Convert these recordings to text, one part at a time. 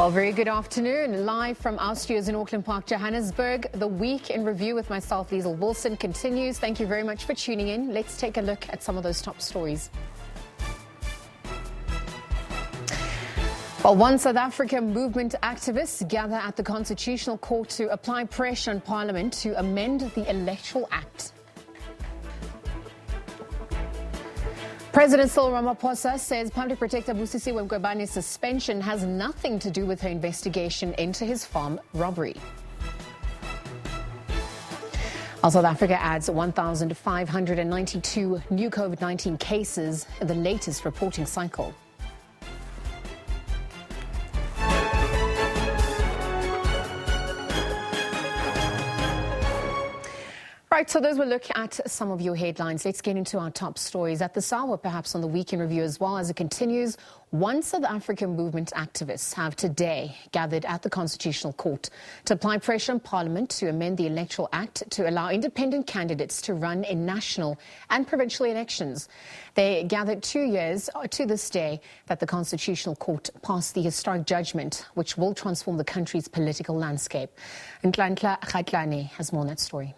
Well, very good afternoon. Live from our studios in Auckland Park, Johannesburg, the week in review with myself, Liesl Wilson, continues. Thank you very much for tuning in. Let's take a look at some of those top stories. Well, one South African movement activists gather at the Constitutional Court to apply pressure on Parliament to amend the Electoral Act. President Cyril Ramaphosa says Public Protector Busisiwe Mgwebane's suspension has nothing to do with her investigation into his farm robbery. While South Africa adds 1,592 new COVID-19 cases in the latest reporting cycle. Right, so those will look at some of your headlines. Let's get into our top stories at this hour, perhaps on the Week in Review as well. As it continues, one South African movement activists have today gathered at the Constitutional Court to apply pressure on Parliament to amend the Electoral Act to allow independent candidates to run in national and provincial elections. They gathered 2 years to this day that the Constitutional Court passed the historic judgment which will transform the country's political landscape. Khayelitsha has more on that story.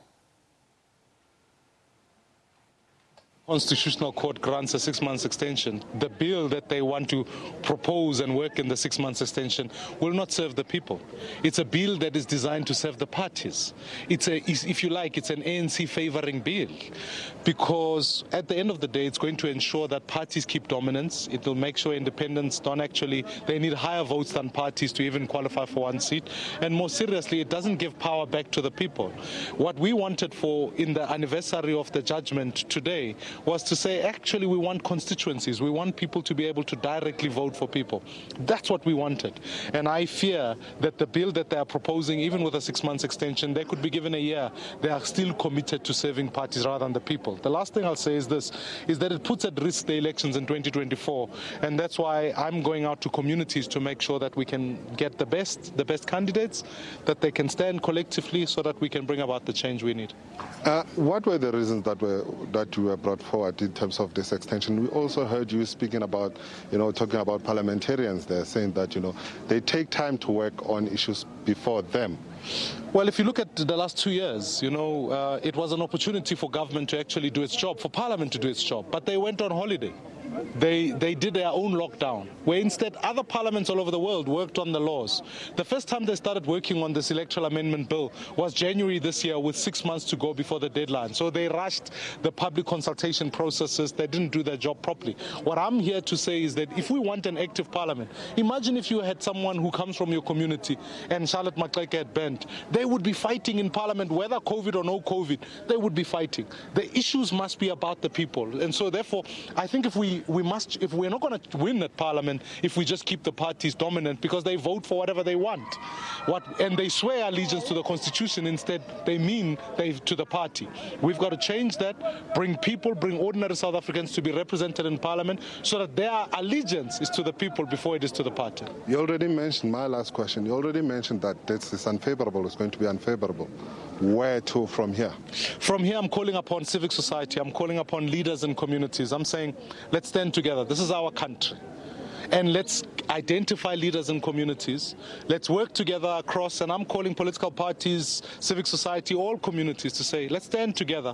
Constitutional Court grants a 6-month extension. The bill that they want to propose and work in the 6-month extension will not serve the people. It's a bill that is designed to serve the parties. If you like, it's an ANC favoring bill, because at the end of the day, it's going to ensure that parties keep dominance. It will make sure independents they need higher votes than parties to even qualify for one seat. And more seriously, it doesn't give power back to the people. What we wanted for in the anniversary of the judgment today was to say, actually, we want constituencies. We want people to be able to directly vote for people. That's what we wanted. And I fear that the bill that they are proposing, even with a 6-month extension, they could be given a year. They are still committed to serving parties rather than the people. The last thing I'll say is this, is that it puts at risk the elections in 2024. And that's why I'm going out to communities to make sure that we can get the best candidates, that they can stand collectively so that we can bring about the change we need. What were the reasons that you were brought forward in terms of this extension? We also heard you speaking about, talking about parliamentarians there, saying that, they take time to work on issues before them. Well, if you look at the last 2 years, it was an opportunity for government to actually do its job, for Parliament to do its job, but they went on holiday. They did their own lockdown, where instead other parliaments all over the world worked on the laws. The first time they started working on this electoral amendment bill was January this year, with 6 months to go before the deadline. So they rushed the public consultation processes. They didn't do their job properly. What I'm here to say is that if we want an active parliament, imagine if you had someone who comes from your community and Charlotte Maxeke had banned. They would be fighting in parliament, whether COVID or no COVID, they would be fighting. The issues must be about the people. And so therefore, I think if we're not going to win at Parliament if we just keep the parties dominant, because they vote for whatever they want, and they swear allegiance to the Constitution, instead they mean to the party. We've got to change that, bring ordinary South Africans to be represented in Parliament, so that their allegiance is to the people before it is to the party. You already mentioned, my last question, you already mentioned that this is unfavorable, it's going to be unfavorable. Where to from here? From here, I'm calling upon civic society. I'm calling upon leaders and communities. I'm saying, let's stand together. This is our country. And let's identify leaders and communities. Let's work together across, and I'm calling political parties, civic society, all communities to say, let's stand together,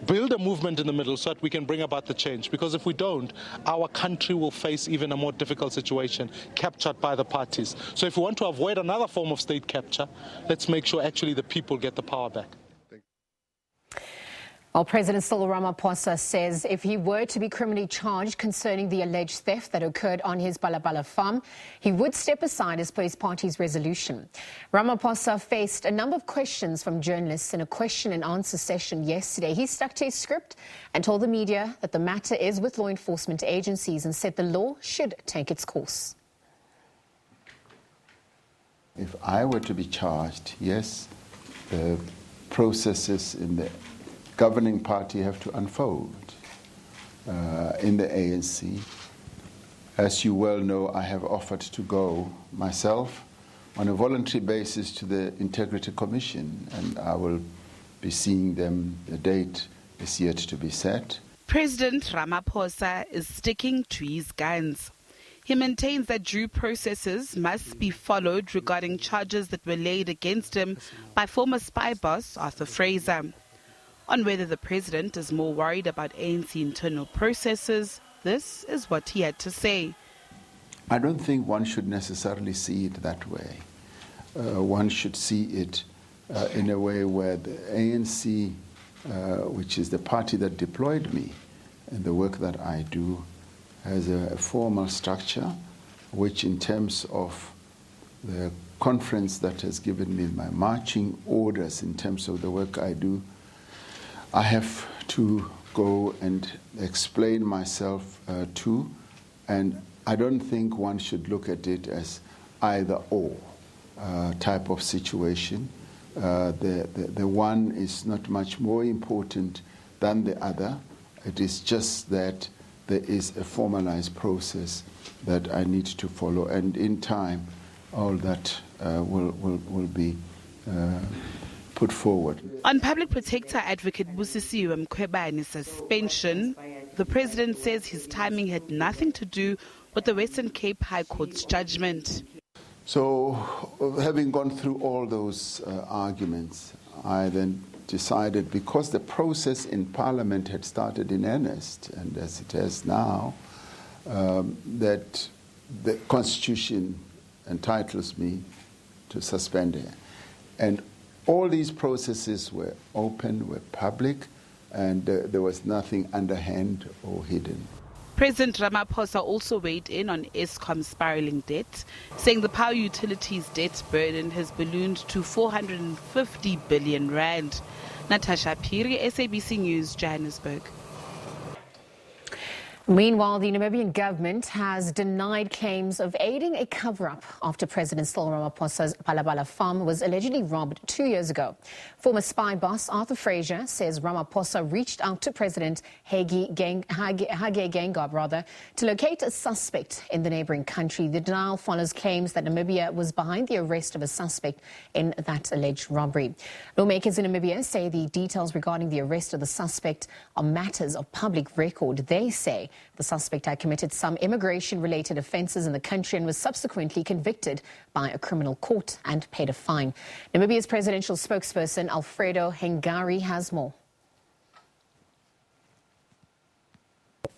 build a movement in the middle so that we can bring about the change. Because if we don't, our country will face even a more difficult situation, captured by the parties. So if we want to avoid another form of state capture, let's make sure actually the people get the power back. Well, President Cyril Ramaphosa says if he were to be criminally charged concerning the alleged theft that occurred on his Balabala farm, he would step aside as per his party's resolution. Ramaphosa faced a number of questions from journalists in a question and answer session yesterday. He stuck to his script and told the media that the matter is with law enforcement agencies and said the law should take its course. If I were to be charged, yes, the processes in the governing party have to unfold in the ANC. As you well know, I have offered to go myself on a voluntary basis to the Integrity Commission, and I will be seeing them. The date is yet to be set. President Ramaphosa is sticking to his guns. He maintains that due processes must be followed regarding charges that were laid against him by former spy boss Arthur Fraser. On whether the president is more worried about ANC internal processes, this is what he had to say. I don't think one should necessarily see it that way. One should see it in a way where the ANC, which is the party that deployed me, and the work that I do, has a formal structure, which in terms of the conference that has given me my marching orders in terms of the work I do, I have to go and explain myself to, and I don't think one should look at it as either or type of situation. The one is not much more important than the other. It is just that there is a formalized process that I need to follow, and in time all that will be put forward. On Public Protector Advocate Busisiwe Mkhwebane's suspension, the president says his timing had nothing to do with the Western Cape High Court's judgment. So, having gone through all those arguments, I then decided, because the process in Parliament had started in earnest, and as it has now, that the Constitution entitles me to suspend it. And all these processes were open, were public, and there was nothing underhand or hidden. President Ramaphosa also weighed in on Eskom's spiralling debt, saying the power utilities' debt burden has ballooned to 450 billion rand. Natasha Piri, SABC News, Johannesburg. Meanwhile, the Namibian government has denied claims of aiding a cover-up after President Cyril Ramaphosa's Balabala farm was allegedly robbed 2 years ago. Former spy boss Arthur Fraser says Ramaphosa reached out to President Hage Geingob to locate a suspect in the neighboring country. The denial follows claims that Namibia was behind the arrest of a suspect in that alleged robbery. Lawmakers in Namibia say the details regarding the arrest of the suspect are matters of public record. They say the suspect had committed some immigration-related offences in the country and was subsequently convicted by a criminal court and paid a fine. Namibia's presidential spokesperson Alfredo Hengari has more.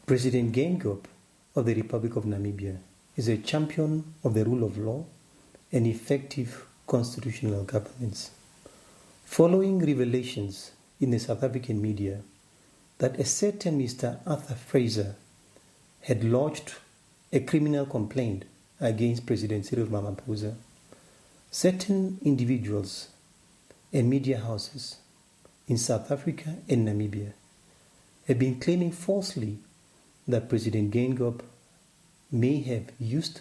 President Geingob of the Republic of Namibia is a champion of the rule of law and effective constitutional governance. Following revelations in the South African media that a certain Mr. Arthur Fraser had lodged a criminal complaint against President Cyril Ramaphosa, certain individuals and media houses in South Africa and Namibia have been claiming falsely that President Geingob may have used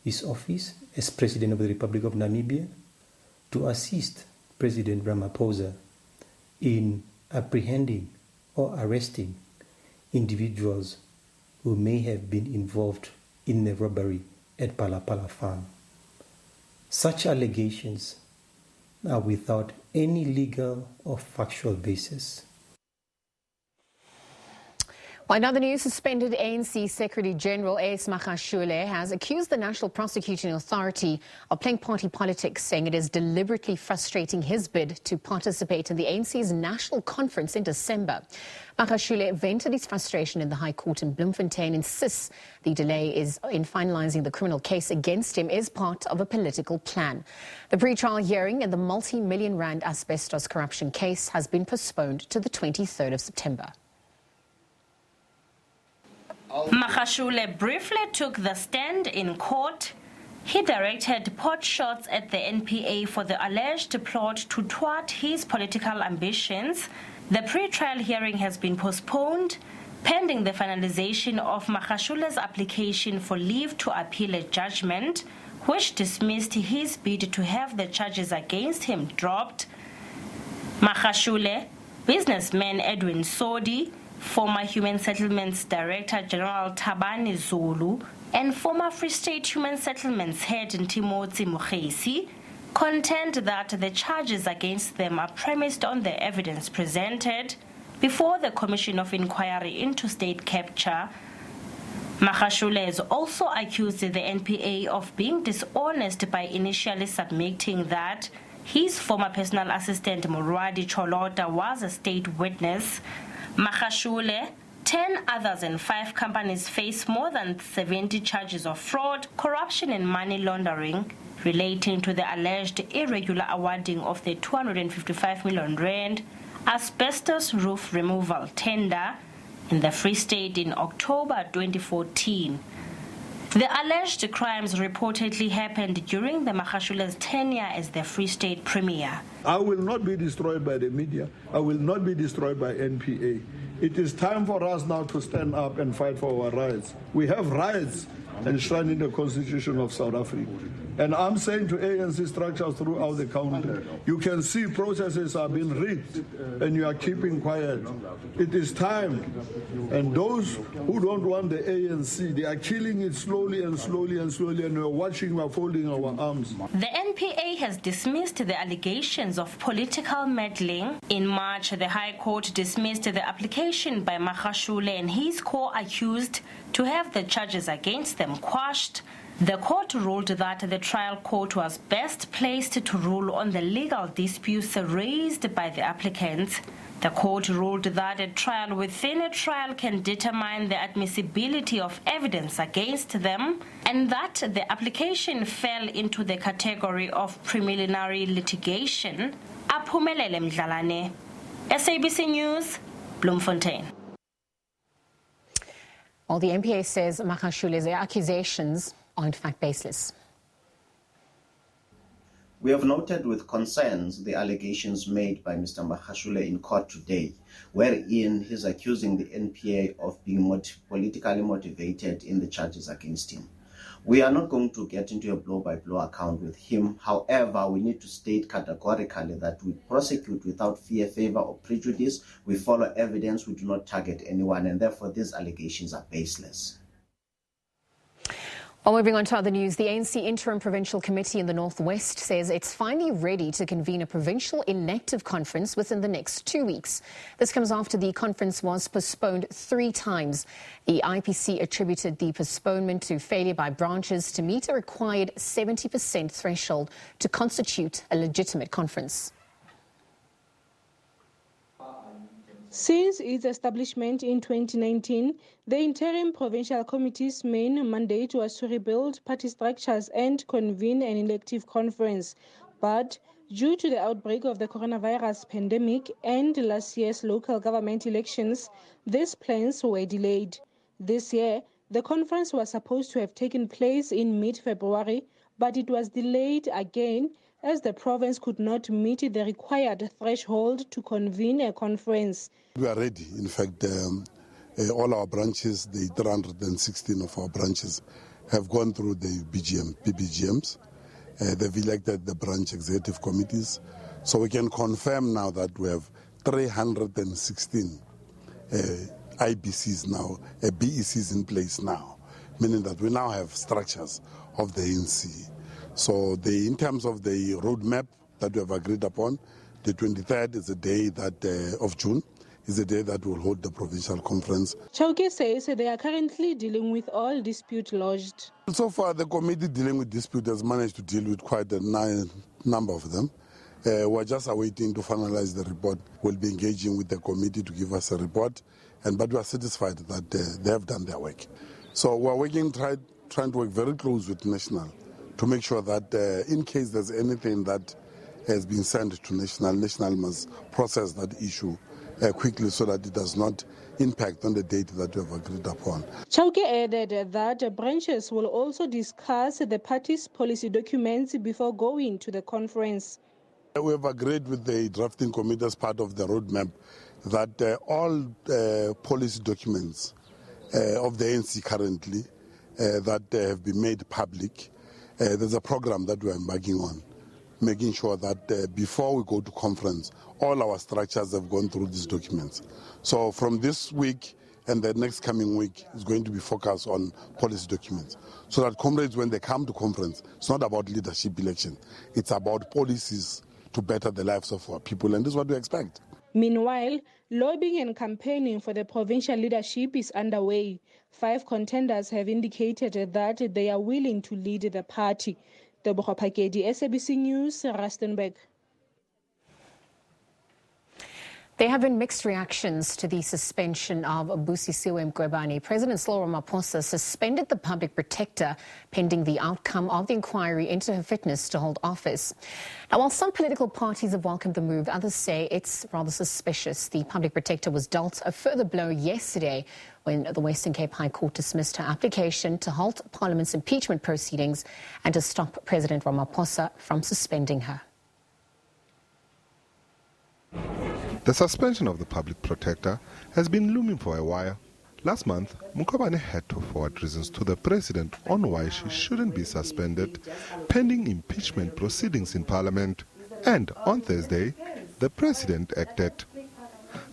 his office as President of the Republic of Namibia to assist President Ramaphosa in apprehending or arresting individuals who may have been involved in the robbery at Balapala farm. Such allegations are without any legal or factual basis. Well, in other news, suspended ANC Secretary General A.S. Magashule has accused the National Prosecuting Authority of playing party politics, saying it is deliberately frustrating his bid to participate in the ANC's national conference in December. Magashule vented his frustration in the High Court in Bloemfontein, insists the delay in finalising the criminal case against him is part of a political plan. The pre-trial hearing in the multi-million rand asbestos corruption case has been postponed to the 23rd of September. Magashule briefly took the stand in court. He directed pot shots at the NPA for the alleged plot to thwart his political ambitions. The pre-trial hearing has been postponed, pending the finalization of Magashule's application for leave to appeal a judgment, which dismissed his bid to have the charges against him dropped. Magashule, businessman Edwin Sodi, former Human Settlements Director General Thabani Zulu, and former Free State Human Settlements head Timothy Mokgesi contend that the charges against them are premised on the evidence presented before the Commission of Inquiry into State Capture. Magashule has also accused the NPA of being dishonest by initially submitting that his former personal assistant Morwadi Cholota was a state witness. Magashule, 10 others and 5 companies face more than 70 charges of fraud, corruption and money laundering relating to the alleged irregular awarding of the 255 million rand asbestos roof removal tender in the Free State in October 2014. The alleged crimes reportedly happened during the Magashule's tenure as the Free State Premier. I will not be destroyed by the media. I will not be destroyed by NPA. It is time for us now to stand up and fight for our rights. We have rights enshrined in the Constitution of South Africa. And I'm saying to ANC structures throughout the country, you can see processes are being rigged and you are keeping quiet. It is time. And those who don't want the ANC, they are killing it slowly and slowly and slowly, and we're watching, we're folding our arms. The NPA has dismissed the allegations of political meddling. In March, the High Court dismissed the application by Magashule and his co-accused to have the charges against them quashed. The court ruled that the trial court was best placed to rule on the legal disputes raised by the applicants. The court ruled that a trial within a trial can determine the admissibility of evidence against them, and that the application fell into the category of preliminary litigation. Aphumelele Mdlalane, SABC News, Bloemfontein. Well, the NPA says Magashule's accusations are in fact baseless. We have noted with concerns the allegations made by Mr. Magashule in court today, wherein he's accusing the NPA of being politically motivated in the charges against him. We are not going to get into a blow-by-blow account with him. However, we need to state categorically that we prosecute without fear, favor, or prejudice. We follow evidence. We do not target anyone, and therefore these allegations are baseless. Well, moving on to other news, the ANC Interim Provincial Committee in the North West says it's finally ready to convene a provincial elective conference within the next 2 weeks. This comes after the conference was postponed 3 times. The IPC attributed the postponement to failure by branches to meet a required 70% threshold to constitute a legitimate conference. Since its establishment in 2019, the Interim Provincial Committee's main mandate was to rebuild party structures and convene an elective conference. But due to the outbreak of the coronavirus pandemic and last year's local government elections, these plans were delayed. This year, the conference was supposed to have taken place in mid-February, but it was delayed again as the province could not meet the required threshold to convene a conference. We are ready. In fact, all our branches, the 316 of our branches, have gone through the PBGMs. They've elected the branch executive committees. So we can confirm now that we have 316 IBCs now, BECs in place now, meaning that we now have structures of the ANC. So in terms of the roadmap that we have agreed upon, the 23rd is the day that of June is the day that we'll hold the provincial conference. Chauke says they are currently dealing with all dispute lodged. So far, the committee dealing with dispute has managed to deal with quite a number of them. We're just awaiting to finalize the report. We'll be engaging with the committee to give us a report, but we are satisfied that they have done their work. So we're working, trying to work very close with National to make sure that in case there's anything that has been sent to National must process that issue quickly so that it does not impact on the date that we have agreed upon. Chauke added that branches will also discuss the party's policy documents before going to the conference. We have agreed with the drafting committee as part of the roadmap that all policy documents of the ANC currently that have been made public, there's a program that we're embarking on, making sure that before we go to conference, all our structures have gone through these documents. So from this week and the next coming week is going to be focused on policy documents. So that comrades, when they come to conference, it's not about leadership election, it's about policies to better the lives of our people, and this is what we expect. Meanwhile, lobbying and campaigning for the provincial leadership is underway. 5 contenders have indicated that they are willing to lead the party. Tebogo Phakedi, SABC News, Rustenburg. There have been mixed reactions to the suspension of Busisiwe Mkhwebane. President Cyril Ramaphosa suspended the public protector pending the outcome of the inquiry into her fitness to hold office. Now, while some political parties have welcomed the move, others say it's rather suspicious. The public protector was dealt a further blow yesterday when the Western Cape High Court dismissed her application to halt Parliament's impeachment proceedings and to stop President Ramaphosa from suspending her. The suspension of the public protector has been looming for a while. Last month, Mkhwebane had to forward reasons to the president on why she shouldn't be suspended pending impeachment proceedings in Parliament. And on Thursday, the president acted.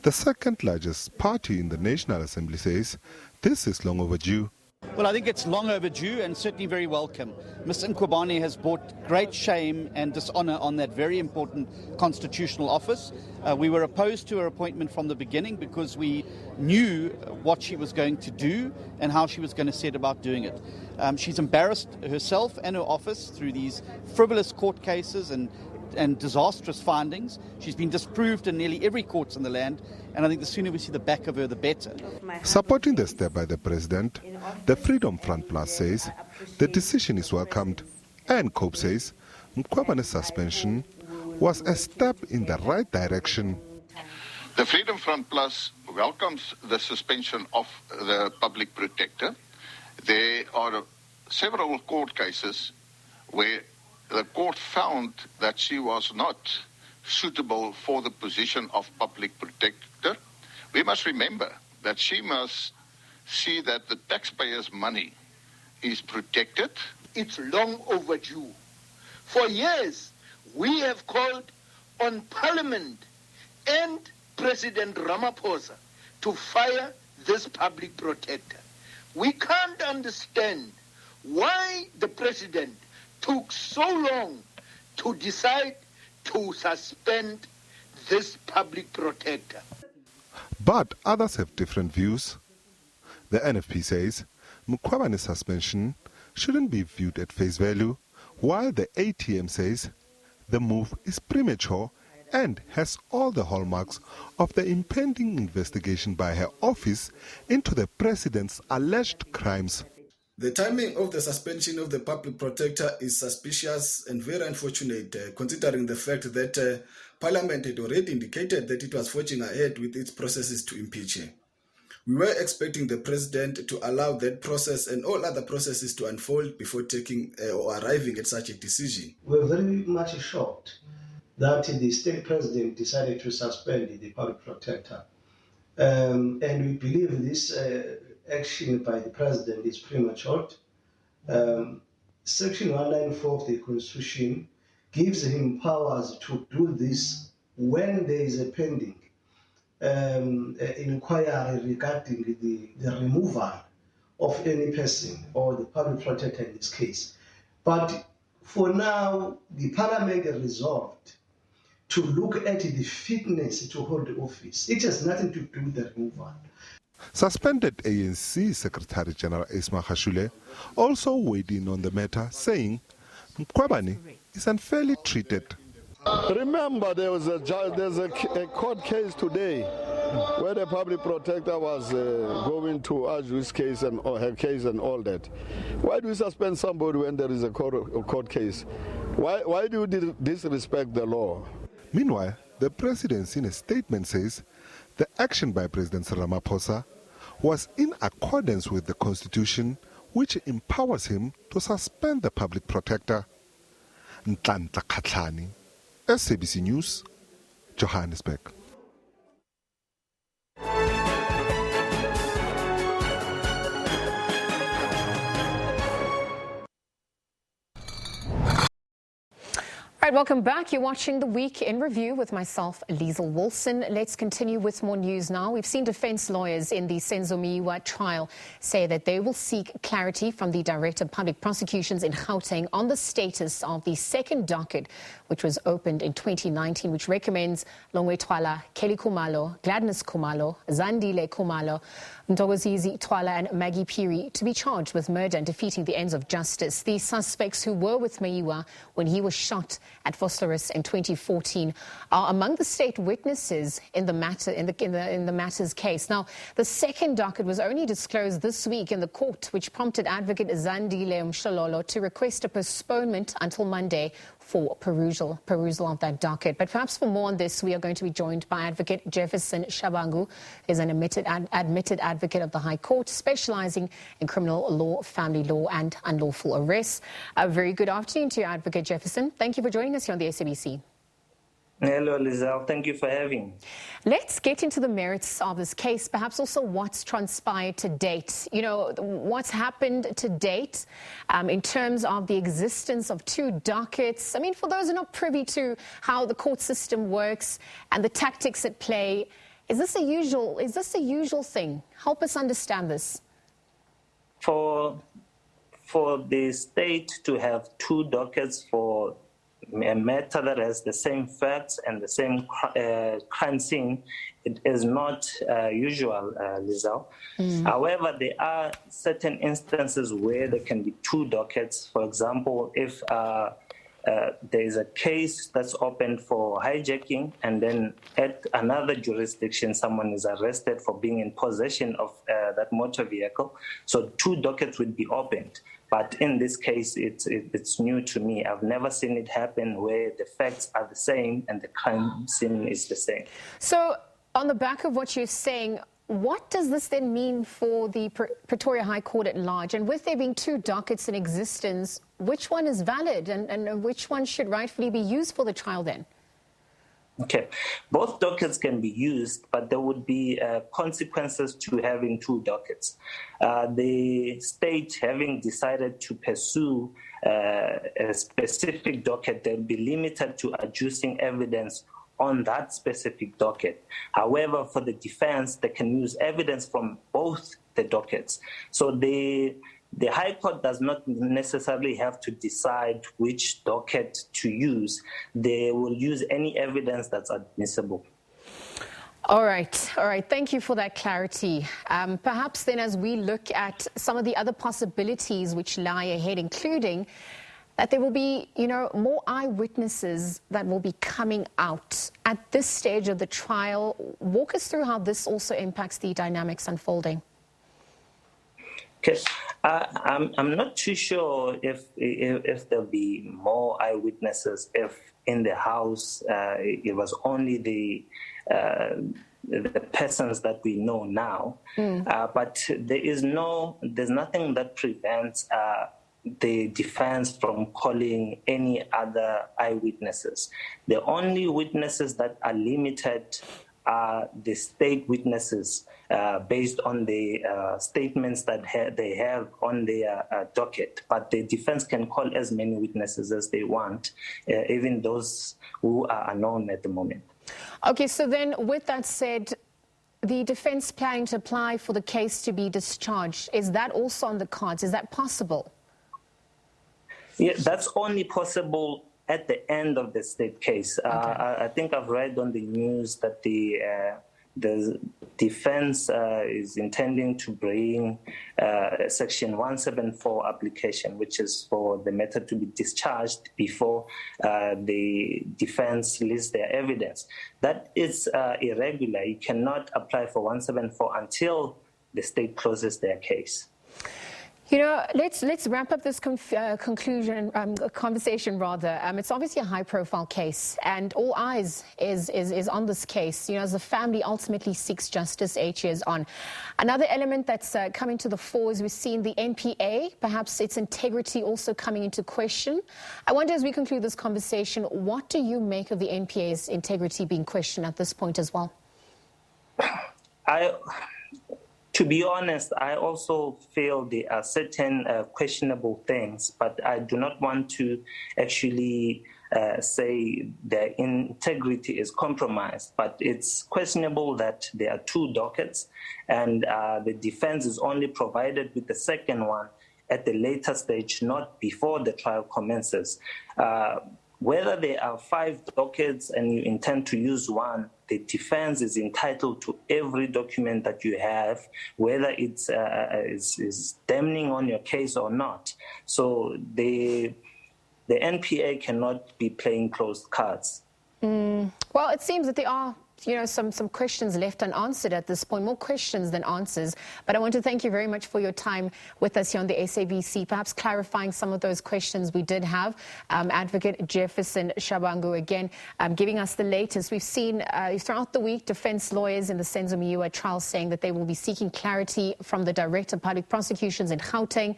The second largest party in the National Assembly says this is long overdue. Well, I think it's long overdue and certainly very welcome. Ms. Mkhwebane has brought great shame and dishonour on that very important constitutional office. We were opposed to her appointment from the beginning because we knew what she was going to do and how she was going to set about doing it. She's embarrassed herself and her office through these frivolous court cases and disastrous findings. She's been disproved in nearly every court in the land, and I think the sooner we see the back of her, the better. Supporting the step by the president, the Freedom Front Plus says the decision is welcomed, and COPE says Mkhwebane's suspension was a step in the right direction. The Freedom Front Plus welcomes the suspension of the public protector. There are several court cases where the court found that she was not suitable for the position of public protector. We must remember that she must see that the taxpayers' money is protected. It's long overdue. For years, we have called on Parliament and President Ramaphosa to fire this public protector. We can't understand why the president took so long to decide to suspend this public protector. But others have different views. The NFP says Mkhwebane's suspension shouldn't be viewed at face value, while the ATM says the move is premature and has all the hallmarks of the impending investigation by her office into the president's alleged crimes. The timing of the suspension of the public protector is suspicious and very unfortunate, considering the fact that Parliament had already indicated that it was forging ahead with its processes to impeach her. We were expecting the president to allow that process and all other processes to unfold before taking or arriving at such a decision. We're very much shocked that the state president decided to suspend the public protector. And we believe this action by the president is premature. Section 194 of the Constitution gives him powers to do this when there is a pending inquiry regarding the removal of any person or the public protector in this case. But for now, the Parliament resolved to look at the fitness to hold the office. It has nothing to do with the removal. Suspended ANC Secretary General Magashule also weighed in on the matter, saying Mkhwebane is unfairly treated. Remember, there's a court case today where the public protector was going to argue his case or her case and all that. Why do you suspend somebody when there is a court case? Why do you disrespect the law? Meanwhile, the presidency in a statement says the action by President Ramaphosa was in accordance with the Constitution, which empowers him to suspend the public protector. Ntantla Khatlani, SABC News, Johannesburg. All right, welcome back. You're watching The Week in Review with myself, Liesl Wilson. Let's continue with more news now. We've seen defense lawyers in the Senzo Meyiwa trial say that they will seek clarity from the Director of Public Prosecutions in Gauteng on the status of the second docket, which was opened in 2019, which recommends Longwe Twala, Kelly Khumalo, Gladness Khumalo, Zandile Khumalo, Ntokozizi Twala and Maggie Phiri to be charged with murder and defeating the ends of justice. The suspects who were with Meyiwa when he was shot at Vosloorus in 2014 are among the state witnesses in the matter's case. Now, the second docket was only disclosed this week in the court, which prompted Advocate Zandile Mshololo to request a postponement until Monday for perusal of that docket. But perhaps for more on this, we are going to be joined by Advocate Jefferson Shabangu, who is an admitted advocate of the High Court, specializing in criminal law, family law and unlawful arrests. A very good afternoon to you, Advocate Jefferson. Thank you for joining us here on the SABC. Hello, Lizelle. Thank you for having me. Let's get into the merits of this case, perhaps also what's transpired to date. You know, what's happened to date in terms of the existence of two dockets. I mean, for those who are not privy to how the court system works and the tactics at play, is this a usual thing? Help us understand this. For the state to have two dockets for a matter that has the same facts and the same crime scene, it is not usual, Lizelle. However, there are certain instances where there can be two dockets. For example, if there is a case that's opened for hijacking and then at another jurisdiction someone is arrested for being in possession of that motor vehicle, so two dockets would be opened. But in this case, it's new to me. I've never seen it happen where the facts are the same and the crime scene is the same. So on the back of what you're saying, what does this then mean for the Pretoria High Court at large? And with there being two dockets in existence, which one is valid and which one should rightfully be used for the trial then? Okay, both dockets can be used, but there would be consequences to having two dockets. The state having decided to pursue a specific docket, they'll be limited to adducing evidence on that specific docket. However, for the defense, they can use evidence from both the dockets. So the High Court does not necessarily have to decide which docket to use. They will use any evidence that's admissible. All right. Thank you for that clarity. Perhaps then as we look at some of the other possibilities which lie ahead, including that there will be, more eyewitnesses that will be coming out at this stage of the trial. Walk us through how this also impacts the dynamics unfolding. Okay. I'm not too sure if there'll be more eyewitnesses if in the house it was only the persons that we know now. But there's nothing that prevents the defense from calling any other eyewitnesses. The only witnesses that are limited are the state witnesses based on the statements that they have on their docket. But the defense can call as many witnesses as they want, even those who are unknown at the moment. Okay, so then with that said, the defense planning to apply for the case to be discharged, is that also on the cards? Is that possible? Yeah, that's only possible at the end of the state case. Okay. I think I've read on the news that the defense is intending to bring a Section 174 application, which is for the matter to be discharged before the defense lists their evidence. That is irregular. You cannot apply for 174 until the state closes their case. Let's wrap up this conversation rather. It's obviously a high-profile case, and all eyes is on this case. As the family ultimately seeks justice 8 years on. Another element that's coming to the fore is we've seen the NPA, perhaps its integrity also coming into question. I wonder, as we conclude this conversation, what do you make of the NPA's integrity being questioned at this point as well? To be honest, I also feel there are certain questionable things, but I do not want to actually say their integrity is compromised. But it's questionable that there are 2 dockets, and the defense is only provided with the second one at the later stage, not before the trial commences. Whether there are 5 dockets and you intend to use one, the defense is entitled to every document that you have, whether it's is damning on your case or not. So the NPA cannot be playing closed cards. Well, it seems that there are some questions left unanswered at this point, more questions than answers. But I want to thank you very much for your time with us here on the SABC, perhaps clarifying some of those questions we did have. Advocate Jefferson Shabangu, again, giving us the latest. We've seen throughout the week defense lawyers in the Senzo Meyiwa trial saying that they will be seeking clarity from the Director of Public Prosecutions in Gauteng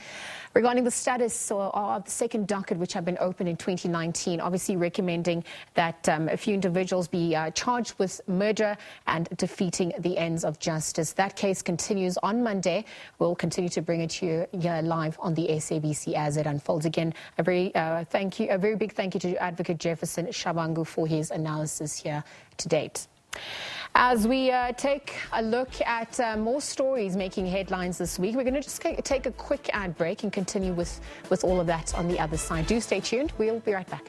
regarding the status of the second docket, which had been opened in 2019, obviously recommending that a few individuals be charged with murder and defeating the ends of justice. That case continues on Monday. We'll continue to bring it to you live on the SABC as it unfolds. Again, a very big thank you to Advocate Jefferson Shabangu for his analysis here to date. As we take a look at more stories making headlines this week, we're going to just take a quick ad break and continue with all of that on the other side. Do stay tuned. We'll be right back.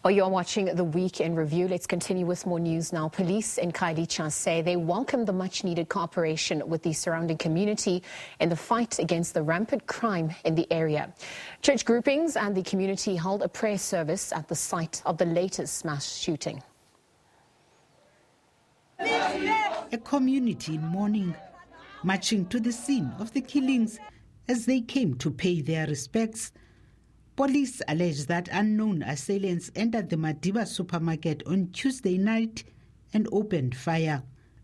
Well, you're watching the Week in Review. Let's continue with more news now. Police in Khayelitsha say they welcome the much-needed cooperation with the surrounding community in the fight against the rampant crime in the area. Church groupings and the community held a prayer service at the site of the latest mass shooting. A community in mourning, marching to the scene of the killings as they came to pay their respects. Police allege that unknown assailants entered the Madiba supermarket on Tuesday night and opened fire,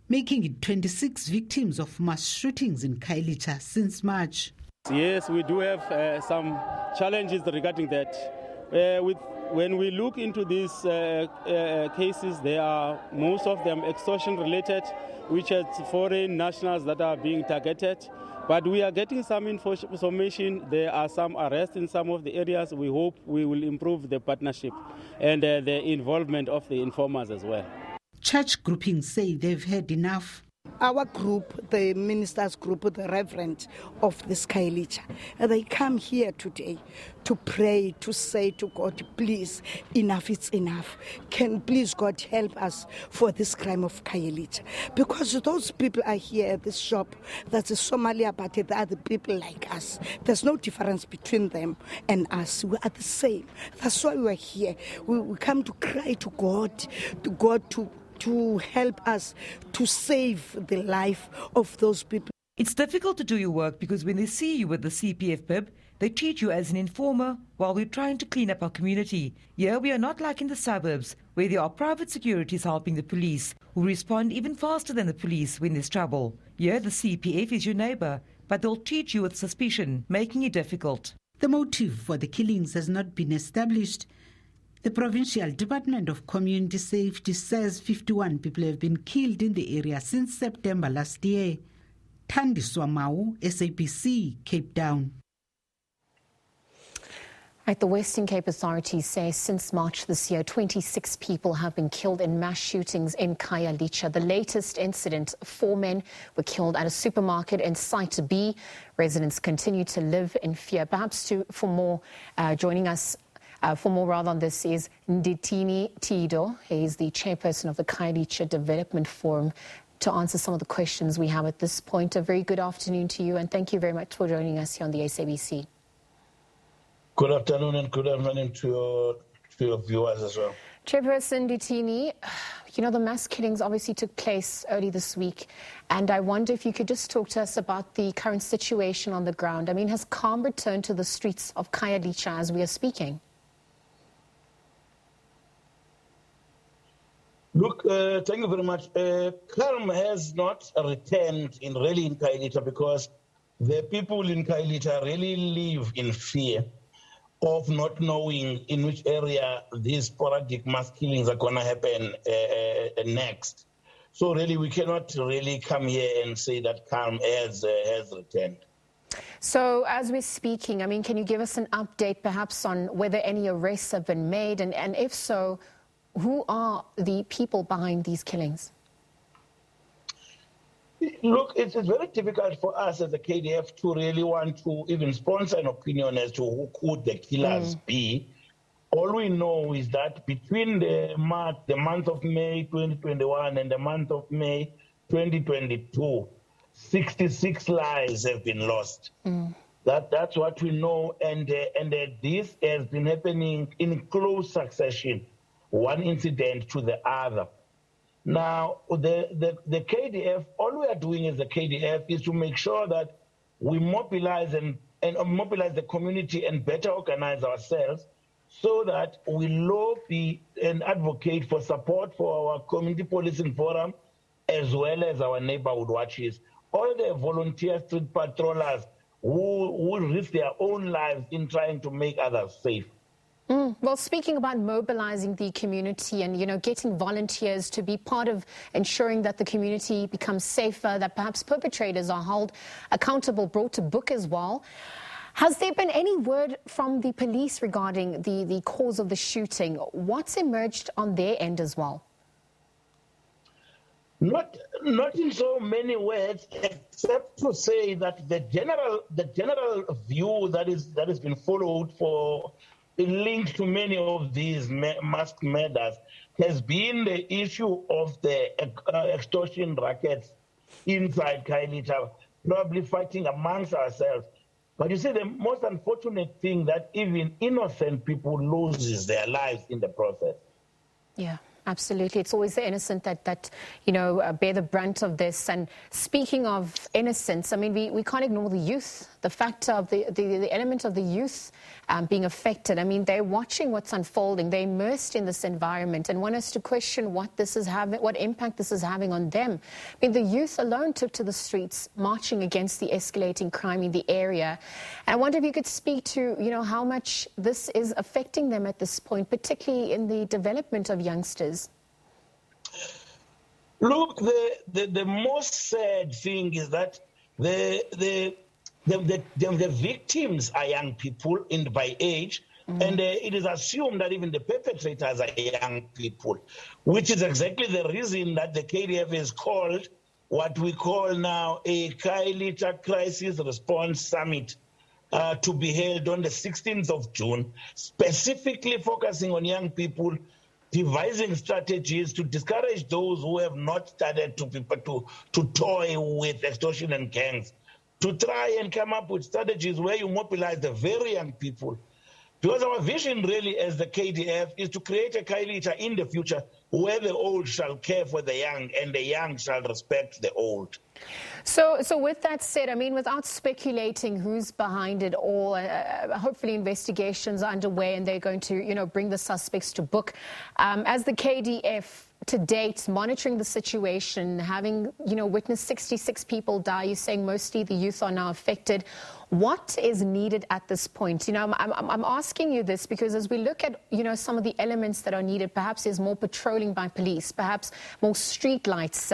making it 26 victims of mass shootings in Khayelitsha since March. Yes, we do have some challenges regarding that. When we look into these cases, they are most of them extortion related, which is foreign nationals that are being targeted. But we are getting some information. There are some arrests in some of the areas. We hope we will improve the partnership and the involvement of the informers as well. Church groupings say they've had enough. Our group, the ministers group, the reverend of this Khayelitsha, they come here today to pray, to say to God, please, enough is enough. Can please God help us for this crime of Khayelitsha? Because those people are here at this shop, that's a Somalia, but they are the people like us. There's no difference between them and us. We are the same. That's why we're here. We come to cry to God to help us to save the life of those people. It's difficult to do your work because when they see you with the CPF bib, they treat you as an informer while we're trying to clean up our community. Here we are not like in the suburbs where there are private securities helping the police who respond even faster than the police when there's trouble. Here the CPF is your neighbour, but they'll treat you with suspicion, making it difficult. The motive for the killings has not been established. The Provincial Department of Community Safety says 51 people have been killed in the area since September last year. Thandiswa Mau, SABC, Cape Town. Right, the Western Cape authorities say since March this year, 26 people have been killed in mass shootings in Khayelitsha. The latest incident, 4 men were killed at a supermarket in Site B. Residents continue to live in fear. Perhaps for more on this is Nditini Tido. He is the chairperson of the Khayelitsha Development Forum, to answer some of the questions we have at this point. A very good afternoon to you, and thank you very much for joining us here on the SABC. Good afternoon, and good afternoon to your viewers as well. Chairperson Nditini, the mass killings obviously took place early this week, and I wonder if you could just talk to us about the current situation on the ground. I mean, has calm returned to the streets of Khayelitsha as we are speaking? Look, thank you very much. Calm has not returned in Khayelitsha because the people in Khayelitsha really live in fear of not knowing in which area these sporadic mass killings are going to happen next. So really, we cannot really come here and say that calm has returned. So as we're speaking, I mean, can you give us an update perhaps on whether any arrests have been made? And if so, who are the people behind these killings? Look, it's very difficult for us as the KDF to really want to even sponsor an opinion as to who could the killers be. All we know is that between the month of May 2021 and the month of May 2022, 66 lives have been lost. That's what we know, and this has been happening in close succession, one incident to the other. Now, the KDF, all we are doing as the KDF is to make sure that we mobilize and mobilize the community and better organize ourselves so that we lobby and advocate for support for our community policing forum as well as our neighborhood watches. All the volunteer street patrollers who risk their own lives in trying to make others safe. Well, speaking about mobilizing the community and, you know, getting volunteers to be part of ensuring that the community becomes safer, that perhaps perpetrators are held accountable, brought to book as well. Has there been any word from the police regarding the cause of the shooting? What's emerged on their end as well? Not in so many words, except to say that the general view that has been followed for linked to many of these mass murders has been the issue of the extortion rackets inside Khayelitsha, probably fighting amongst ourselves. But you see, the most unfortunate thing that even innocent people loses their lives in the process. Yeah. Absolutely. It's always the innocent that you know, bear the brunt of this. And speaking of innocence, I mean, we can't ignore the youth, the factor of the element of the youth being affected. I mean, they're watching what's unfolding. They're immersed in this environment and want us to question what this is having, what impact this is having on them. I mean, the youth alone took to the streets marching against the escalating crime in the area. And I wonder if you could speak to, you know, how much this is affecting them at this point, particularly in the development of youngsters. Look, the most sad thing is that the victims are young people by age, and it is assumed that even the perpetrators are young people, which is exactly the reason that the KDF is called what we call now a Khayelitsha Crisis Response Summit to be held on the 16th of June, specifically focusing on young people, devising strategies to discourage those who have not started to toy with extortion and gangs, to try and come up with strategies where you mobilize the very young people. Because our vision really as the KDF is to create a Khayelitsha in the future where the old shall care for the young and the young shall respect the old. So with that said, I mean, without speculating who's behind it all, hopefully investigations are underway and they're going to, you know, bring the suspects to book. As the KDF to date, monitoring the situation, having, you know, witnessed 66 people die, you're saying mostly the youth are now affected. What is needed at this point? You know, I'm asking you this because as we look at, you know, some of the elements that are needed, perhaps there's more patrolling by police, perhaps more street lights,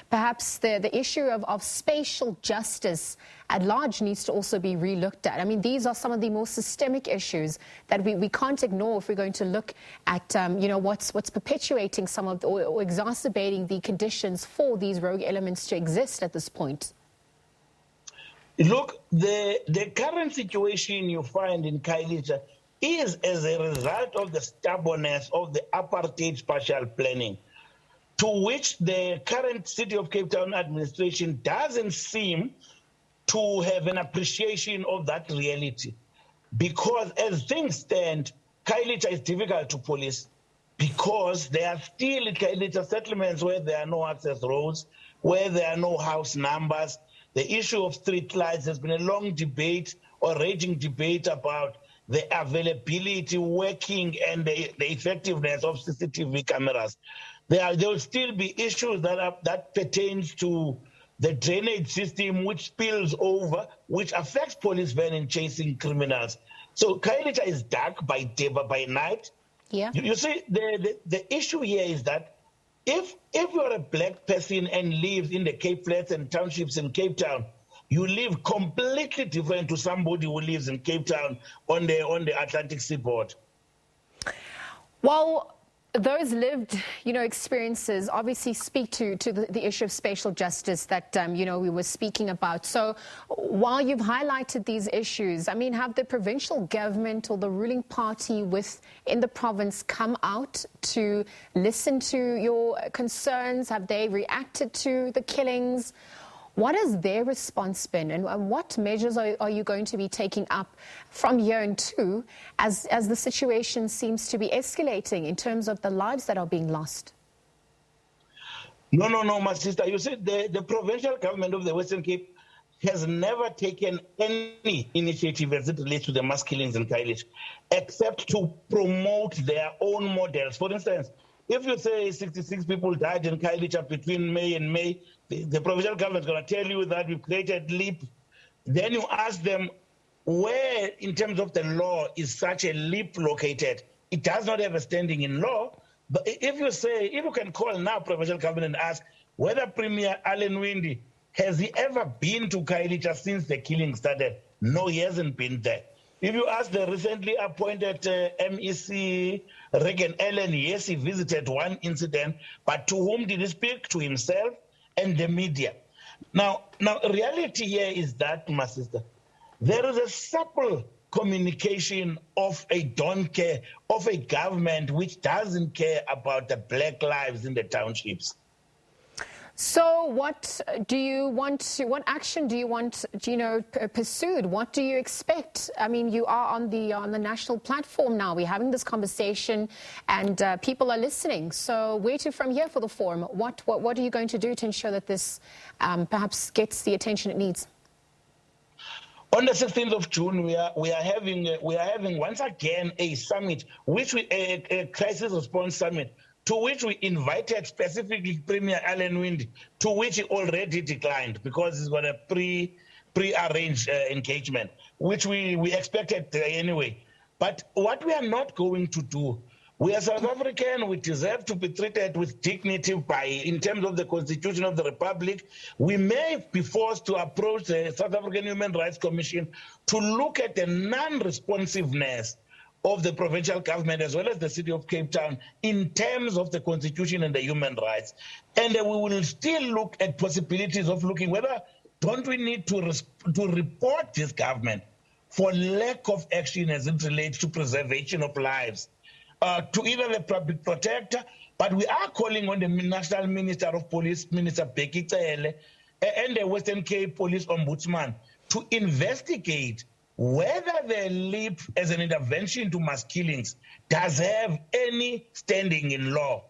perhaps the issue of spatial justice at large needs to also be re-looked at. I mean, these are some of the more systemic issues that we can't ignore if we're going to look at, you know, what's perpetuating some of or exacerbating the conditions for these rogue elements to exist at this point. Look, the current situation you find in Khayelitsha is as a result of the stubbornness of the apartheid spatial planning, to which the current City of Cape Town administration doesn't seem to have an appreciation of that reality. Because as things stand, Khayelitsha is difficult to police because there are still Khayelitsha settlements where there are no access roads, where there are no house numbers. The issue of street lights has been a long debate or raging debate about the availability, working, and the effectiveness of CCTV cameras. There will still be issues that pertains to the drainage system, which spills over, which affects police van in chasing criminals. So Khayelitsha is dark by day, but by night. Yeah. You see, the issue here is that if you're a black person and live in the Cape Flats and townships in Cape Town, you live completely different to somebody who lives in Cape Town on the Atlantic seaboard. Well, those lived, experiences obviously speak to the issue of spatial justice that, we were speaking about. So while you've highlighted these issues, have the provincial government or the ruling party in the province come out to listen to your concerns? Have they reacted to the killings? What has their response been, and what measures are you going to be taking up from here and two as the situation seems to be escalating in terms of the lives that are being lost? No, my sister. You see, the provincial government of the Western Cape has never taken any initiative as it relates to the mass killings in Khayelitsha, except to promote their own models. For instance, if you say 66 people died in Khayelitsha between May and May, the provincial government is going to tell you that we've created LEAP. Then you ask them, where in terms of the law is such a LEAP located? It does not have a standing in law. But if you can call now provincial government and ask whether Premier Alan Winde, has he ever been to Khayelitsha since the killing started? No, he hasn't been there. If you ask the recently appointed MEC Regan Allen, yes, he visited one incident, but to whom did he speak? To himself and the media. Now, reality here is that, my sister, there is a supple communication of a don't care, of a government which doesn't care about the black lives in the townships. So what action do you want, pursued? What do you expect? You are on the national platform now. We're having this conversation and people are listening. So where to from here for the forum? What are you going to do to ensure that this perhaps gets the attention it needs? On the 16th of June, we are having once again a summit, a crisis response summit, to which we invited specifically Premier Alan Winde, to which he already declined because he's got a pre-arranged engagement, which we expected anyway. But what we are not going to do, we are South African, we deserve to be treated with dignity in terms of the Constitution of the Republic. We may be forced to approach the South African Human Rights Commission to look at the non-responsiveness of the provincial government as well as the city of Cape Town in terms of the Constitution and the human rights. And we will still look at possibilities of looking whether don't we need to report this government for lack of action as it relates to preservation of lives to either the public protector, but we are calling on the National Minister of Police, Minister Khayelitsha, and the Western Cape Police Ombudsman to investigate whether the LEAP as an intervention to mass killings does have any standing in law.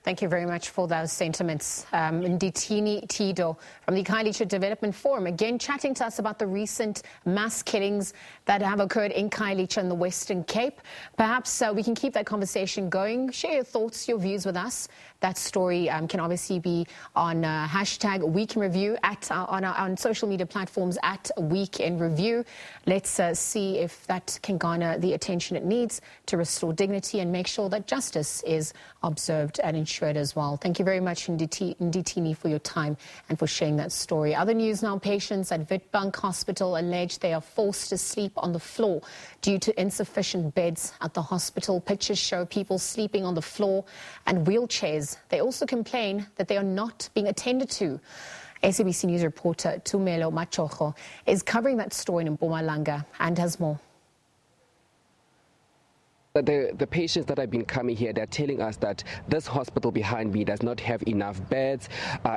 Thank you very much for those sentiments. Nditini Tido from the Khayelitsha Development Forum, again chatting to us about the recent mass killings that have occurred in Khayelitsha in the Western Cape. Perhaps we can keep that conversation going. Share your thoughts, your views with us. That story can obviously be on hashtag Week in Review on social media platforms at Week in Review. Let's see if that can garner the attention it needs to restore dignity and make sure that justice is observed and ensured as well. Thank you very much, Nditini, for your time and for sharing that story. Other news now, patients at Witbank Hospital allege they are forced to sleep on the floor due to insufficient beds at the hospital. Pictures show people sleeping on the floor and wheelchairs. They also complain that they are not being attended to. SABC News reporter Tumelo Machocho is covering that story in Mpumalanga and has more. The patients that have been coming here, they're telling us that this hospital behind me does not have enough beds.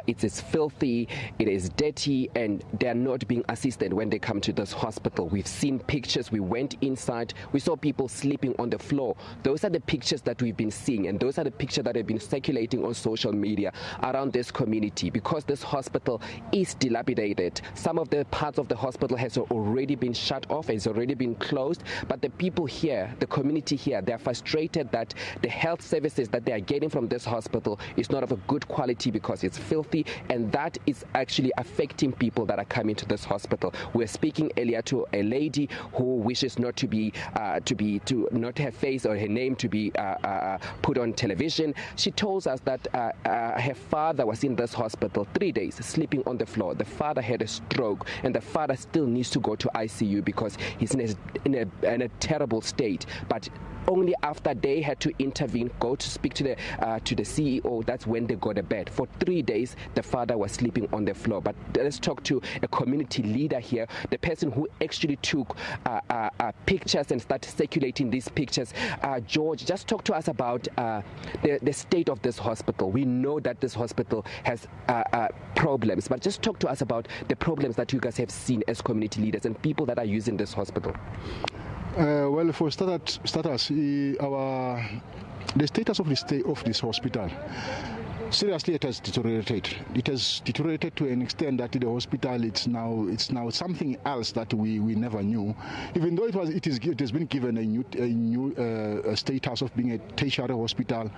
It is filthy, it is dirty, and they're not being assisted when they come to this hospital. We've seen pictures. We went inside. We saw people sleeping on the floor. Those are the pictures that we've been seeing, and those are the pictures that have been circulating on social media around this community because this hospital is dilapidated. Some of the parts of the hospital has already been shut off, has already been closed, but the people here, the community here, here. They're frustrated that the health services that they are getting from this hospital is not of a good quality because it's filthy, and that is actually affecting people that are coming to this hospital. We're speaking earlier to a lady who wishes not to not her face or her name to be put on television. She tells us that her father was in this hospital 3 days, sleeping on the floor. The father had a stroke, and the father still needs to go to ICU because he's in a terrible state. But only after they had to intervene, go to speak to the CEO, that's when they got a bed. For 3 days, the father was sleeping on the floor. But let's talk to a community leader here, the person who actually took pictures and started circulating these pictures. George, just talk to us about the state of this hospital. We know that this hospital has problems, but just talk to us about the problems that you guys have seen as community leaders and people that are using this hospital. Well, for starters, the status of this hospital, seriously, it has deteriorated. It has deteriorated to an extent that the hospital it's now something else that we never knew. Even though it has been given a new status of being a tertiary hospital,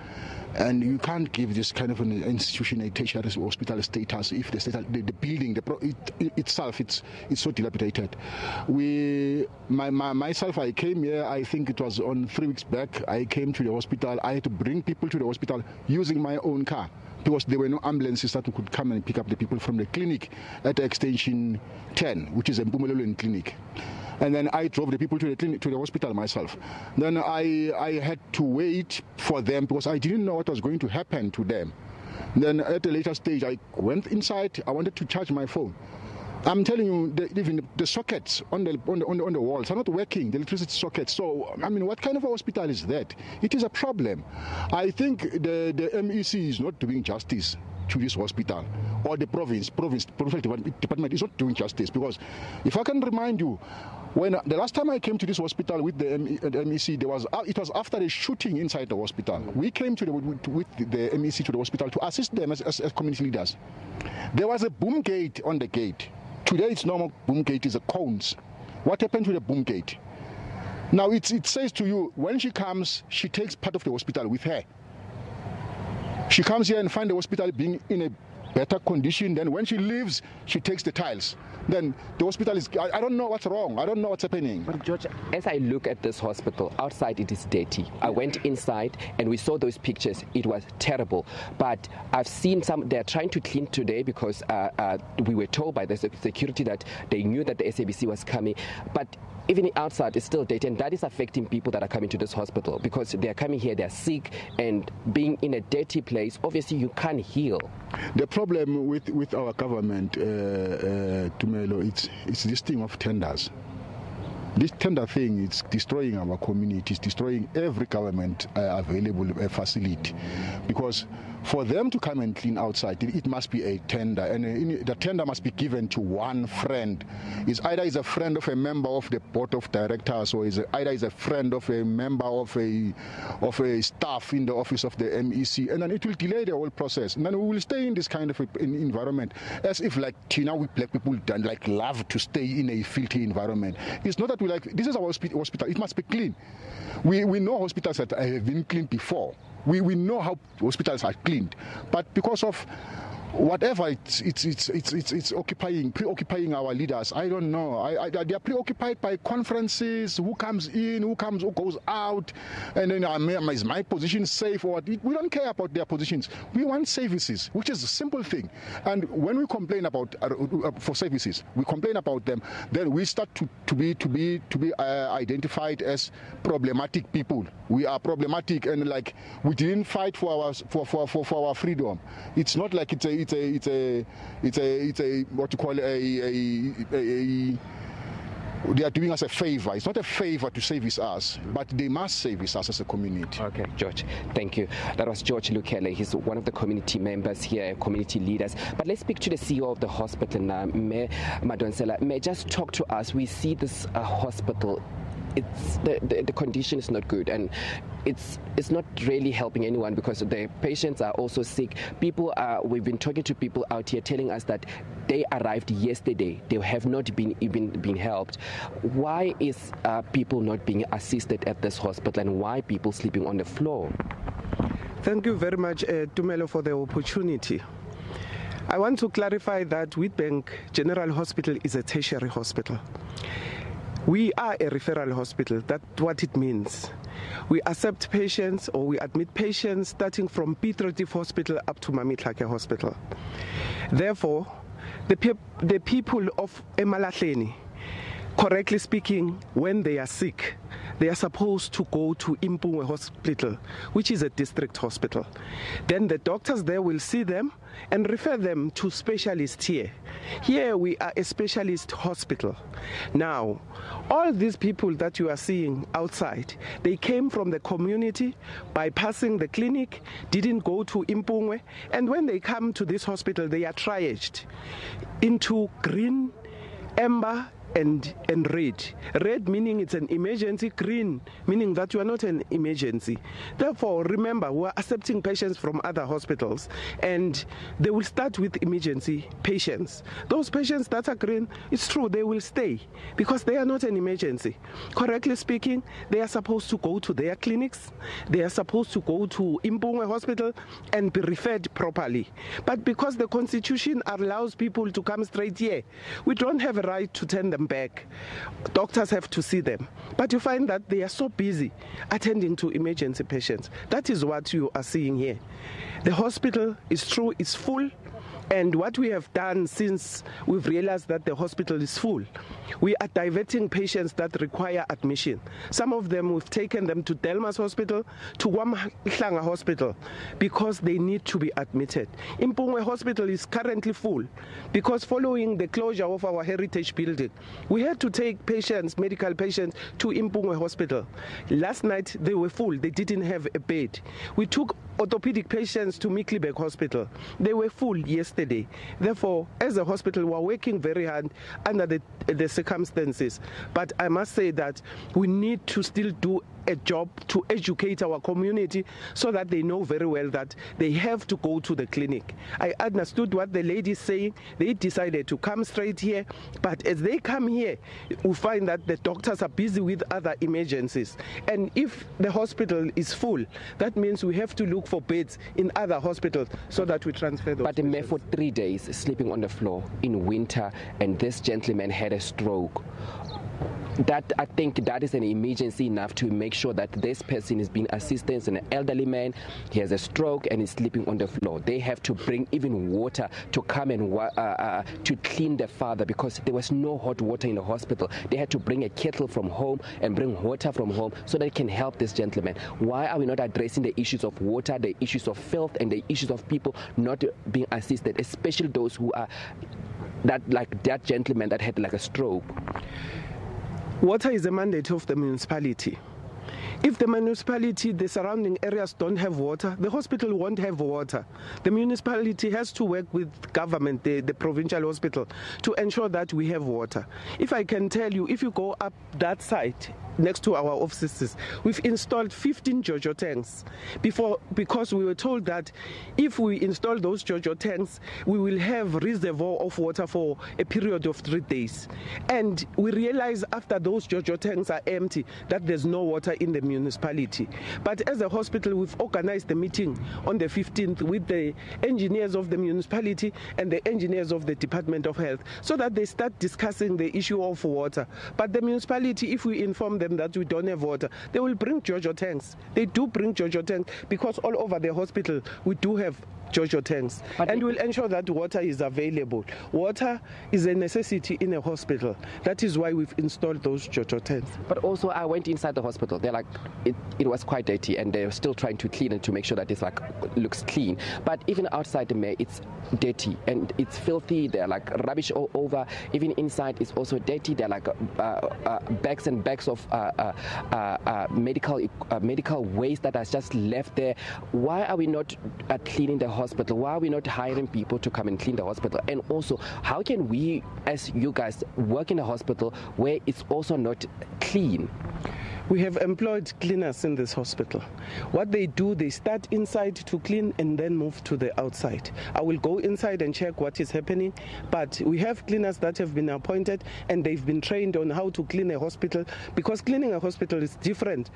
and you can't give this kind of an institution a tertiary hospital status if the building itself it's so dilapidated. Myself, I came here. I think it was on 3 weeks back. I came to the hospital. I had to bring people to the hospital using my own car, because there were no ambulances that could come and pick up the people from the clinic at extension 10, which is a Mpumelelo clinic. And then I drove the people to the hospital myself. Then I had to wait for them because I didn't know what was going to happen to them. Then at a later stage, I went inside. I wanted to charge my phone. I'm telling you, even the sockets on the walls are not working, the electricity sockets. So, I mean, what kind of a hospital is that? It is a problem. I think the MEC is not doing justice to this hospital, or the provincial department is not doing justice, because if I can remind you, when the last time I came to this hospital with the MEC, it was after a shooting inside the hospital. We came with the MEC to the hospital to assist them as community leaders. There was a boom gate on the gate. Today it's normal boom gate is a cones. What happened to the boom gate? Now it says to you, when she comes, she takes part of the hospital with her. She comes here and finds the hospital being in a better condition. Then when she leaves, she takes the tiles. Then the hospital is, I don't know what's wrong. I don't know what's happening. But George, as I look at this hospital, outside it is dirty. I went inside and we saw those pictures. It was terrible. But I've seen they're trying to clean today because we were told by the security that they knew that the SABC was coming. But even outside it's still dirty, and that is affecting people that are coming to this hospital because they're coming here, they're sick, and being in a dirty place, obviously you can't heal. The problem with our government, Tumelo, it's this thing of tenders. This tender thing, it's destroying our communities, destroying every government available facility, because for them to come and clean outside, it must be a tender, and the tender must be given to one friend. It's either is a friend of a member of the board of directors, or either is a friend of a member of a staff in the office of the MEC, and then it will delay the whole process. And then we will stay in this kind of environment, as if like Tina, we black people like love to stay in a filthy environment. It's not that we like, this is our hospital, it must be clean. We know hospitals that have been cleaned before. We know how hospitals are cleaned, but because of whatever it's preoccupying our leaders. I don't know. They are preoccupied by conferences, who comes in, who goes out, and then is my position safe or what? We don't care about their positions. We want services, which is a simple thing. And when we complain about for services, we complain about them, then we start to be identified as problematic people. We are problematic, and like we didn't fight for our freedom. It's not like it's a what you call they are doing us a favor. It's not a favor to service us, but they must service us as a community. Okay, George, thank you. That was George Lukele. He's one of the community members here, community leaders. But let's speak to the CEO of the hospital now, May Madonsela. May just talk to us. We see this hospital the condition is not good, and it's not really helping anyone because the patients are also sick. We've been talking to people out here telling us that they arrived yesterday. They have not been helped. Why is people not being assisted at this hospital, and why people sleeping on the floor? Thank you very much, Tumelo, for the opportunity. I want to clarify that Witbank General Hospital is a tertiary hospital. We are a referral hospital. That's what it means. We accept patients, or we admit patients starting from Piet Retief Hospital up to Mamitlake Hospital. Therefore, the people of Emalahleni, correctly speaking, when they are sick, they are supposed to go to Impungwe Hospital, which is a district hospital. Then the doctors there will see them and refer them to specialists here. Here we are a specialist hospital. Now, all these people that you are seeing outside, they came from the community, bypassing the clinic, didn't go to Impungwe, and when they come to this hospital, they are triaged into green, amber, and red. Red meaning it's an emergency, green meaning that you are not an emergency. Therefore, remember, we are accepting patients from other hospitals, and they will start with emergency patients. Those patients that are green, it's true, they will stay because they are not an emergency. Correctly speaking, they are supposed to go to their clinics, they are supposed to go to Impungwe Hospital and be referred properly. But because the Constitution allows people to come straight here, we don't have a right to turn them back. Doctors have to see them. But you find that they are so busy attending to emergency patients. That is what you are seeing here. The hospital is true, it's full. And what we have done since we've realized that the hospital is full, we are diverting patients that require admission. Some of them, we've taken them to Delmas Hospital, to Wamhlanga Hospital, because they need to be admitted. Impungwe Hospital is currently full because following the closure of our heritage building, we had to take patients, medical patients, to Impungwe Hospital. Last night, they were full. They didn't have a bed. We took orthopedic patients to Miklibek Hospital. They were full yesterday. Therefore, as a hospital, we are working very hard under the circumstances. But I must say that we need to still do a job to educate our community so that they know very well that they have to go to the clinic. I understood what the lady is saying. They decided to come straight here, but as they come here, we find that the doctors are busy with other emergencies. And if the hospital is full, that means we have to look for beds in other hospitals so that we transfer those. But the man for 3 days sleeping on the floor in winter, and this gentleman had a stroke. That, I think that is an emergency enough to make sure that this person is being assisted. An elderly man, he has a stroke and is sleeping on the floor. They have to bring even water to come and to clean the father because there was no hot water in the hospital. They had to bring a kettle from home and bring water from home so that it can help this gentleman. Why are we not addressing the issues of water, the issues of filth, and the issues of people not being assisted, especially those who are like that gentleman that had like a stroke? Water is a mandate of the municipality. If the municipality, the surrounding areas don't have water, the hospital won't have water. The municipality has to work with government, the provincial hospital, to ensure that we have water. If I can tell you, if you go up that side, next to our offices, we've installed 15 Jojo tanks because we were told that if we install those Jojo tanks, we will have reservoir of water for a period of 3 days. And we realize after those Jojo tanks are empty that there's no water in the municipality. But as a hospital, we've organized a meeting on the 15th with the engineers of the municipality and the engineers of the Department of Health so that they start discussing the issue of water. But the municipality, if we inform them that we don't have water, they will bring Jojo tanks. They do bring Jojo tanks because all over the hospital we do have Jojo tanks, and we'll ensure that water is available. Water is a necessity in a hospital. That is why we've installed those Jojo tanks. But also, I went inside the hospital. They're like, it was quite dirty, and they're still trying to clean it to make sure that it's like looks clean. But even outside the mayor, it's dirty and it's filthy. They're like rubbish all over. Even inside, it's also dirty. They're like bags and bags of medical waste that is just left there. Why are we not cleaning the hospital hospital? Why are we not hiring people to come and clean the hospital? And also, how can we, as you guys, work in a hospital where it's also not clean? We have employed cleaners in this hospital. What they do, they start inside to clean and then move to the outside. I will go inside and check what is happening, but we have cleaners that have been appointed and they've been trained on how to clean a hospital, because cleaning a hospital is different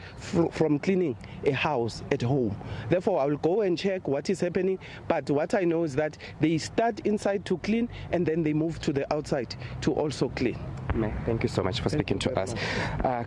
from cleaning a house at home. Therefore, I will go and check what is happening, but what I know is that they start inside to clean and then they move to the outside to also clean. Thank you so much for speaking to us.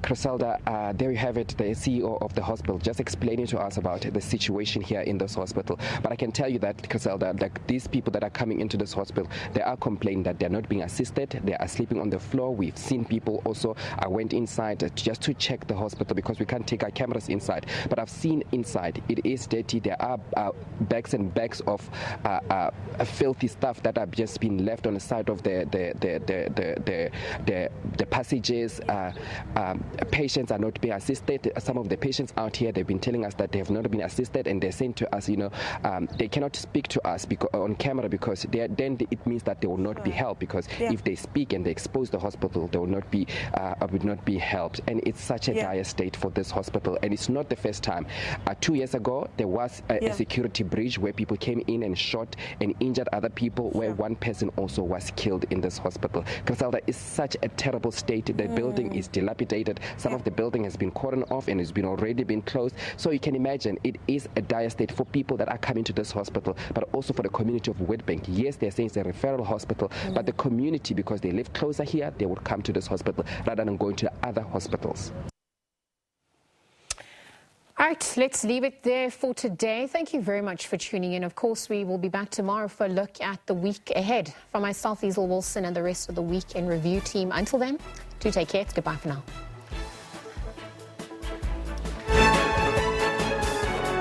Griselda, there you have it, the CEO of the hospital, just explaining to us about the situation here in this hospital. But I can tell you that, Griselda, like these people that are coming into this hospital, they are complaining that they're not being assisted. They are sleeping on the floor. We've seen people also, I went inside just to check the hospital because we can't take our cameras inside. But I've seen inside, it is dirty. There are bags and bags of filthy stuff that have just been left on the side of the passages. Patients are not being assisted. Some of the patients out here, they've been telling us that they have not been assisted, and they're saying to us, they cannot speak to us on camera because then it means that they will not be helped, because if they speak and they expose the hospital, they will not be helped. And it's such a dire state for this hospital, and it's not the first time. 2 years ago, there was a security breach where people came in and shot and injured other people, where one person also was killed in this hospital. Griselda, is such a terrible state. The building is dilapidated. Some of the building has been cordoned off and has already been closed. So you can imagine it is a dire state for people that are coming to this hospital, but also for the community of Witbank. Yes, they're saying it's a referral hospital, but the community, because they live closer here, they would come to this hospital rather than going to other hospitals. All right, let's leave it there for today. Thank you very much for tuning in. Of course, we will be back tomorrow for a look at the week ahead. From myself, Easel Wilson, and the rest of the Week in Review team. Until then, do take care. It's goodbye for now.